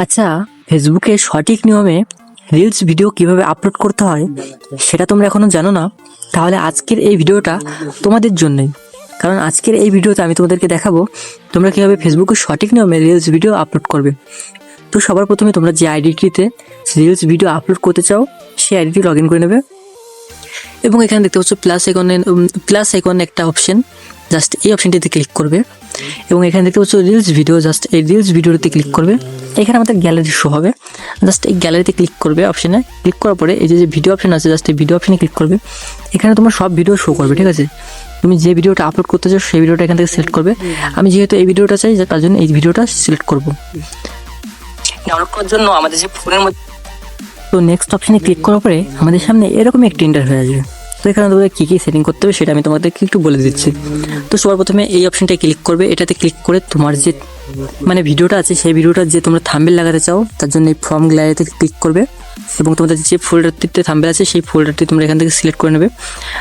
আচ্ছা, ফেসবুকে সঠিক নিয়মে রিলস ভিডিও কিভাবে আপলোড করতে হয় সেটা তোমরা এখনো জানো না? তাহলে আজকের এই ভিডিওটা তোমাদের জন্যই। কারণ আজকের এই ভিডিওতে আমি তোমাদেরকে দেখাবো তোমরা কিভাবে ফেসবুকে সঠিক নিয়মে রিলস ভিডিও আপলোড করবে। তো সবার প্রথমে তোমরা যে আইডিটিতে রিলস ভিডিও আপলোড করতে চাও সেই আইডিটি লগ ইন করে নেবে এবং এখানে দেখতে পাচ্ছ প্লাস আইকন একটা অপশন, জাস্ট এই অপশনটিতে ক্লিক করবে এবং এখানে দেখতে পাচ্ছ রিলস ভিডিও, জাস্ট এই রিলস ভিডিওতে ক্লিক করবে। এখানে আমাদের গ্যালারি শো হবে, জাস্ট এই গ্যালারিতে ক্লিক করবে। অপশনে ক্লিক করার পরে এই যে ভিডিও অপশন আছে, জাস্ট এই ভিডিও অপশনে ক্লিক করবে। এখানে তোমার সব ভিডিও শো করবে, ঠিক আছে? তুমি যে ভিডিওটা আপলোড করতে চাও সেই ভিডিওটা এখান থেকে সিলেক্ট করবে। আমি যেহেতু এই ভিডিওটা চাই তার জন্য এই ভিডিওটা সিলেক্ট করব। ডাউনলোড করার জন্য আমাদের যে ফোনের মধ্যে তো নেক্সট অপশনে ক্লিক করার পরে আমাদের সামনে এরকম একটি ইন্টারফেস আসবে। তো এখানে তোমাদের কী কী সেটিং করতে হবে সেটা আমি তোমাদেরকে একটু বলে দিচ্ছি। তো সবার প্রথমে এই অপশনটায় ক্লিক করবে। এটাতে ক্লিক করে তোমার যে ভিডিওটা আছে সেই ভিডিওটা যে তোমরা থাম্বনেল লাগাতে চাও তার জন্য এই ফর্ম গ্যালারিতে ক্লিক করবে এবং তোমাদের যে ফোল্ডারটিতে থাম্বনেল আছে সেই ফোল্ডারটি তোমরা এখান থেকে সিলেক্ট করে নেবে।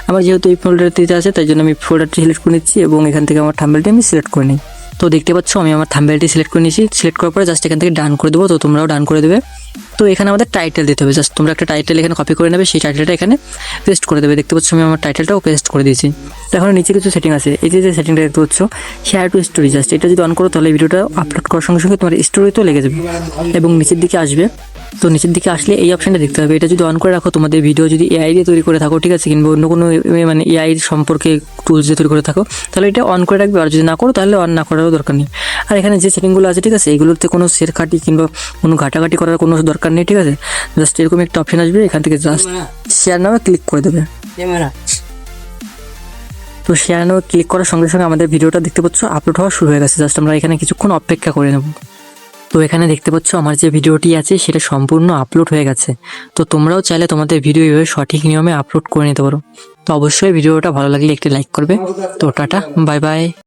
আমার যেহেতু এই ফোল্ডারটিতে আছে তাই জন্য আমি ফোল্ডারটি সিলেক্ট করে নিচ্ছি এবং এখান থেকে আমার থাম্বনেলটি আমি সিলেক্ট করে নিই। তো দেখতে পাচ্ছ আমি আমার থাম্বনেলটি সিলেক্ট করে নিয়েছি। সিলেক্ট করার পরে জাস্ট এখান থেকে ডান করে দেবো। তো তোমরাও ডান করে দেবে। তো এখানে আমাদের টাইটেল দিতে হবে, জাস্ট তোমরা একটা টাইটেল এখানে কপি করে নেবে, সেই টাইটেলটা এখানে পেস্ট করে দেবে। দেখতে পাচ্ছ আমি আমার টাইটেলটাও পেস্ট করে দিয়েছি। তো এখন নিচে কিছু সেটিং আছে, এই যে সেটিংটা দেখতে পাচ্ছ শেয়ার টু স্টোরি, জাস্ট এটা যদি অন করো তাহলে ভিডিওটা আপলোড করার সঙ্গে সঙ্গে তোমার স্টোরিতেও লেগে যাবে এবং নিচের দিকে আসবে। তো নিচের দিকে আসলে এই অপশনটা দেখতে হবে। এটা যদি অন করে রাখো, তোমাদের ভিডিও যদি এআই দিয়ে তৈরি করে থাকো, ঠিক আছে, কিংবা অন্য কোনো এআই সম্পর্কে টুলস দিয়ে তৈরি করে থাকো, তাহলে এটা অন করে রাখবে। আর যদি না করো তাহলে অন না করারও দরকার নেই। আর এখানে যে সেটিংগুলো আছে, ঠিক আছে, এগুলোতে কোনো শেরখাটি কিংবা কোনো ঘাটাঘাটি করার কোনো দরকার নেই, ঠিক আছে। জাস্ট এরকম একটা অপশন আসবে, এখান থেকে জাস্ট শেয়ার নামে ক্লিক করে দেবে। তো শেয়ার নামে ক্লিক করার সঙ্গে সঙ্গে আমাদের ভিডিওটা দেখতে পাচ্ছ আপলোড হওয়া শুরু হয়ে গেছে। জাস্ট আমরা এখানে কিছুক্ষণ অপেক্ষা করে নেব। তো এখানে দেখতে পাচ্ছ আমার যে ভিডিওটি আছে সেটা সম্পূর্ণ আপলোড হয়ে গেছে। তো তোমরাও চাইলে তোমাদের ভিডিও এভাবে সঠিক নিয়মে আপলোড করে নিতে পারো। তো অবশ্যই ভিডিওটা ভালো লাগলে একটি লাইক করবে। তো টাটা, বাই বাই।